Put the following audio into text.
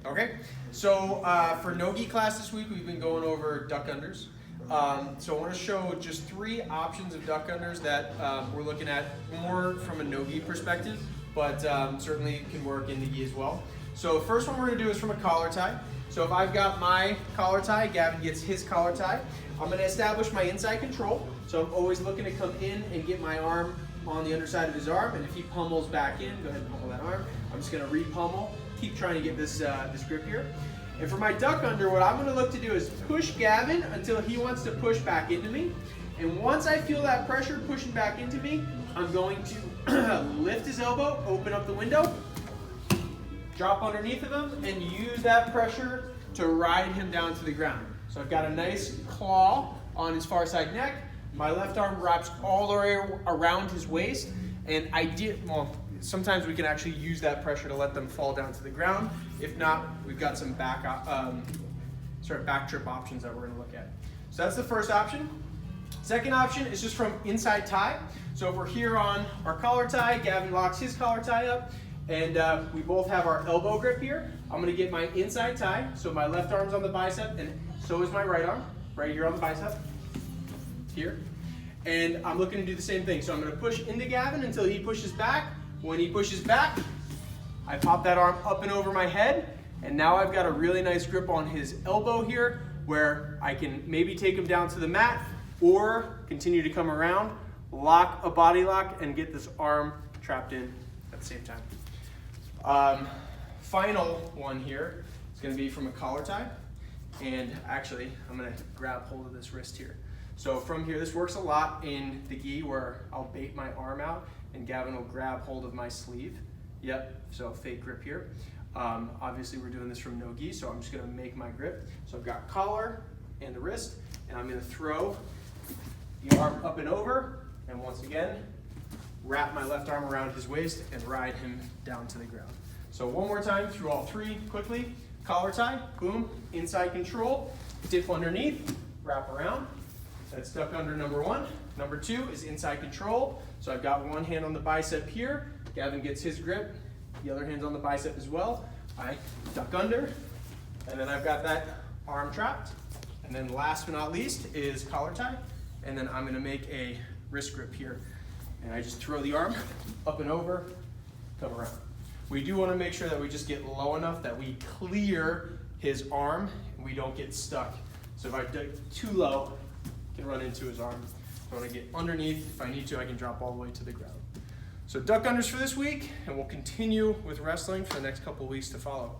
Okay, so for no-gi class this week, we've been going over duck unders. So I want to show just 3 options of duck unders that we're looking at more from a no-gi perspective, but certainly can work in the gi as well. So first one we're going to do is from a collar tie. So if I've got my collar tie, Gavin gets his collar tie. I'm going to establish my inside control. So I'm always looking to come in and get my arm on the underside of his arm, and if he pummels back in, go ahead and pummel that arm. I'm just going to re-pummel, keep trying to get this grip here. And for my duck under, what I'm going to look to do is push Gavin until he wants to push back into me. And once I feel that pressure pushing back into me, I'm going to lift his elbow, open up the window, drop underneath of him, and use that pressure to ride him down to the ground. So I've got a nice claw on his far side neck. My left arm wraps all the way around his waist, and sometimes we can actually use that pressure to let them fall down to the ground. If not, we've got some back trip options that we're gonna look at. So that's the first option. Second option is just from inside tie. So if we're here on our collar tie, Gavin locks his collar tie up, and we both have our elbow grip here. I'm gonna get my inside tie, so my left arm's on the bicep, and so is my right arm, right here on the bicep, here. And I'm looking to do the same thing. So I'm gonna push into Gavin until he pushes back. When he pushes back, I pop that arm up and over my head, and now I've got a really nice grip on his elbow here, where I can maybe take him down to the mat, or continue to come around, lock a body lock, and get this arm trapped in at the same time. Final one here is gonna be from a collar tie. And actually, I'm gonna grab hold of this wrist here. So from here, this works a lot in the gi where I'll bait my arm out and Gavin will grab hold of my sleeve. Yep, so fake grip here. Obviously we're doing this from no gi, so I'm just gonna make my grip. So I've got collar and the wrist, and I'm gonna throw the arm up and over, and once again, wrap my left arm around his waist and ride him down to the ground. So one more time through all 3 quickly. Collar tie, boom, inside control, dip underneath, wrap around. That's duck under number 1. Number 2 is inside control. So I've got one hand on the bicep here. Gavin gets his grip. The other hand's on the bicep as well. I duck under, and then I've got that arm trapped. And then last but not least is collar tie. And then I'm gonna make a wrist grip here. And I just throw the arm up and over, come around. We do want to make sure that we just get low enough that we clear his arm and we don't get stuck. So if I dig too low, I can run into his arm. I want to get underneath. If I need to, I can drop all the way to the ground. So duck unders for this week, and we'll continue with wrestling for the next couple of weeks to follow.